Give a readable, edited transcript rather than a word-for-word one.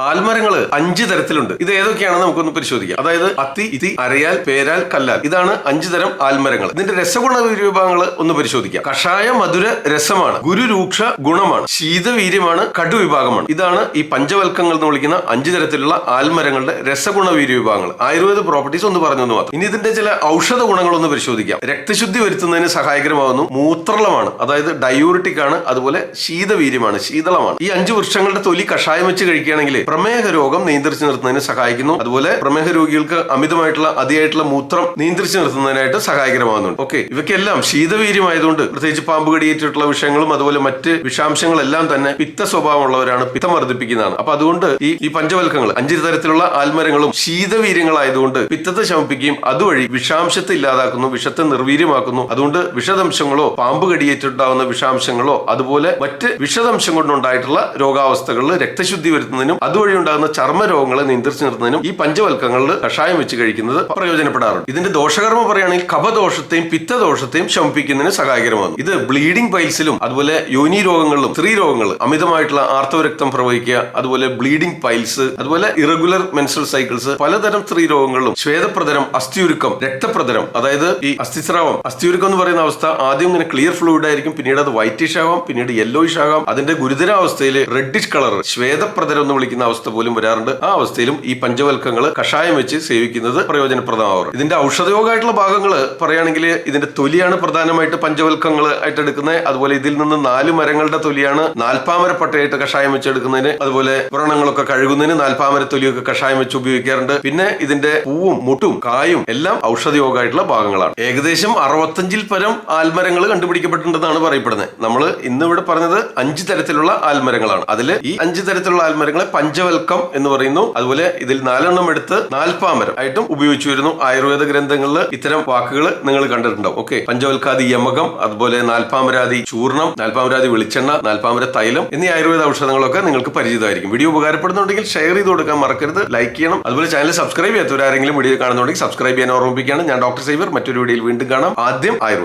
ആൽമരങ്ങൾ 5 തരത്തിലുണ്ട്. ഇത് ഏതൊക്കെയാണെന്ന് നമുക്കൊന്ന് പരിശോധിക്കാം. അതായത് അത്തി, ഇതി, അരയാൽ, പേരാൽ, കല്ലാൽ. ഇതാണ് 5 തരം ആൽമരങ്ങൾ. ഇതിന്റെ രസഗുണ വിഭാഗങ്ങൾ ഒന്ന് പരിശോധിക്കാം. കഷായ മധുര രസമാണ്, ഗുരുരൂക്ഷ ഗുണമാണ്, ശീതവീര്യമാണ്, കടുവിഭാഗമാണ്. ഇതാണ് ഈ പഞ്ചവൽക്കങ്ങൾ എന്ന് വിളിക്കുന്ന 5 തരത്തിലുള്ള ആൽമരങ്ങളുടെ രസഗുണ വിഭാഗങ്ങൾ. ആയുർവേദ പ്രോപ്പർട്ടീസ് ഒന്ന് പറഞ്ഞു മാത്രം. ഇനി ഇതിന്റെ ചില ഔഷധ ഗുണങ്ങളൊന്ന് പരിശോധിക്കാം. രക്തശുദ്ധി വരുത്തുന്നതിന് സഹായകരമാകുന്നു, മൂത്രളമാണ്, അതായത് ഡയൂറിറ്റിക് ആണ്, അതുപോലെ ശീതവീര്യമാണ്, ശീതളമാണ്. ഈ 5 വൃക്ഷങ്ങളുടെ തൊലി കഷായം വെച്ച് കഴിക്കുകയാണെങ്കിൽ പ്രമേഹ രോഗം നിയന്ത്രിച്ചു നിർത്തുന്നതിന് സഹായിക്കുന്നു. അതുപോലെ പ്രമേഹ രോഗികൾക്ക് അമിതമായിട്ടുള്ള അതിയായിട്ടുള്ള മൂത്രം നിയന്ത്രിച്ചു നിർത്തുന്നതിനായിട്ട് സഹായകരമാകുന്നുണ്ട്. ഓക്കെ, ഇവയ്ക്കെല്ലാം ശീതവീര്യമായതുകൊണ്ട് പ്രത്യേകിച്ച് പാമ്പ് കടിയേറ്റിട്ടുള്ള വിഷയങ്ങളും അതുപോലെ മറ്റ് വിഷാംശങ്ങളെല്ലാം തന്നെ പിത്ത സ്വഭാവമുള്ളവരാണ്, പിത്തം വർദ്ധിപ്പിക്കുന്നതാണ്. അപ്പൊ അതുകൊണ്ട് ഈ പഞ്ചവൽക്കങ്ങൾ 5 തരത്തിലുള്ള ആൽമരങ്ങളും ശീതവീര്യങ്ങളായതുകൊണ്ട് പിത്തത്തെ ശമിപ്പിക്കുകയും അതുവഴി വിഷാംശത്തെ ഇല്ലാതാക്കുന്നു, വിഷത്തെ നിർവീര്യമാക്കുന്നു. അതുകൊണ്ട് വിഷദംശങ്ങളോ പാമ്പ് കടിയേറ്റുണ്ടാകുന്ന വിഷാംശങ്ങളോ അതുപോലെ മറ്റ് വിഷദംശം കൊണ്ടുണ്ടായിട്ടുള്ള രോഗാവസ്ഥകളിൽ രക്തശുദ്ധി വരുത്തുന്നതിനും അതുവഴി ഉണ്ടാകുന്ന ചർമ്മരോഗങ്ങളെ നിയന്ത്രിച്ചു നിർത്തുന്നതിനും ഈ പഞ്ചവൽക്കങ്ങളിൽ കഷായം വെച്ച് കഴിക്കുന്നത് പ്രയോജനപ്പെടാറുണ്ട്. ഇതിന്റെ ദോഷകർമ്മ പറയുകയാണെങ്കിൽ കഫദോഷത്തെയും പിത്തദോഷത്തെയും ശമിപ്പിക്കുന്നതിന് സഹായകരമാകുന്നു. ഇത് ബ്ലീഡിംഗ് പൈൽസിലും അതുപോലെ യോനി രോഗങ്ങളിലും സ്ത്രീ രോഗങ്ങൾ, അമിതമായിട്ടുള്ള ആർത്തവരക്തം പ്രവഹിക്കുക, അതുപോലെ ബ്ലീഡിംഗ് പൈൽസ്, അതുപോലെ ഇറഗുലർ മെൻസ്ട്രൽ സൈക്കിൾസ്, പലതരം സ്ത്രീ രോഗങ്ങളിലും ശ്വേതപ്രതരം, അസ്ഥിയുരുക്കം, രക്തപ്രതരം, അതായത് ഈ അസ്ഥിസ്രാവം, അസ്ഥിയുരുക്കം എന്ന് പറയുന്ന അവസ്ഥ ആദ്യം ഇങ്ങനെ ക്ലിയർ ഫ്ലൂയിഡ് ആയിരിക്കും, പിന്നീട് അത് വൈറ്റിഷ് ആകാം, പിന്നീട് യെല്ലോയിഷ് ആകാം, അതിന്റെ ഗുരുതരാവസ്ഥയിൽ റെഡിഷ് കളർ ശ്വേതപ്രതരം എന്ന് വിളിക്കുന്ന അവസ്ഥ പോലും വരാറുണ്ട്. ആ അവസ്ഥയിലും ഈ പഞ്ചവൽക്കങ്ങൾ കഷായം വെച്ച് സേവിക്കുന്നത് പ്രയോജനപ്രദമാവാറുണ്ട്. ഇതിന്റെ ഔഷധയോഗമായിട്ടുള്ള ഭാഗങ്ങൾ പറയുകയാണെങ്കിൽ ഇതിന്റെ തൊലിയാണ് പ്രധാനമായിട്ട് പഞ്ചവൽക്കങ്ങൾ ആയിട്ട് എടുക്കുന്നത്. അതുപോലെ ഇതിൽ നിന്ന് 4 മരങ്ങളുടെ തൊലിയാണ് നാൽപ്പാമര പട്ടയായിട്ട് കഷായം വെച്ച് എടുക്കുന്നതിന്, അതുപോലെ വ്രണങ്ങളൊക്കെ കഴുകുന്നതിന് നാൽപ്പാമര തൊലിയൊക്കെ കഷായം വെച്ച് ഉപയോഗിക്കാറുണ്ട്. പിന്നെ ഇതിന്റെ പൂവും മുട്ടും കായും എല്ലാം ഔഷധയോഗമായിട്ടുള്ള ഭാഗങ്ങളാണ്. ഏകദേശം 65-ൽ പരം ആൽമരങ്ങൾ കണ്ടുപിടിക്കപ്പെട്ടിട്ടുണ്ടെന്നാണ് പറയപ്പെടുന്നത്. നമ്മൾ ഇന്നിവിടെ പറഞ്ഞത് 5 തരത്തിലുള്ള ആൽമരങ്ങളാണ്. അതിൽ ഈ 5 തരത്തിലുള്ള ആൽമരങ്ങളെ പഞ്ചവൽക്കം എന്ന് പറയുന്നു. അതുപോലെ ഇതിൽ 4 എണ്ണം എടുത്ത് നാൽപ്പാമരം ആയിട്ടും ഉപയോഗിച്ചു വരുന്നു. ആയുർവേദ ഗ്രന്ഥങ്ങളിൽ ഇത്തരം വാക്കുകൾ നിങ്ങൾ കണ്ടിട്ടുണ്ടാവും. ഓക്കെ, പഞ്ചവൽക്കാദി യമകം, അതുപോലെ നാൽപ്പാമരാദി ചൂർണം, നാൽപ്പാമരാദി വെളിച്ചെണ്ണ, നാൽപ്പാമര തൈലം എന്നീ ആയുർവേദ ഔഷധങ്ങളൊക്കെ നിങ്ങൾക്ക് പരിചിതമായിരിക്കും. വീഡിയോ ഉപകാരപ്പെടുന്നുണ്ടെങ്കിൽ ഷെയർ ചെയ്ത് കൊടുക്കാൻ മറക്കരുത്, ലൈക്ക് ചെയ്യണം. അതുപോലെ ചാനൽ സബ്സ്ക്രൈബ് ചെയ്യാത്തവരാരെങ്കിലും വീഡിയോ കാണുന്നുണ്ടെങ്കിൽ സബ്സ്ക്രൈബ് ചെയ്യാൻ ഓർമ്മിപ്പിക്കുകയാണ്. ഞാൻ ഡോക്ടർ സേവ്യർ. മറ്റൊരു വീഡിയോയിൽ വീണ്ടും കാണാം. ആദ്യം ആയുർവേദം.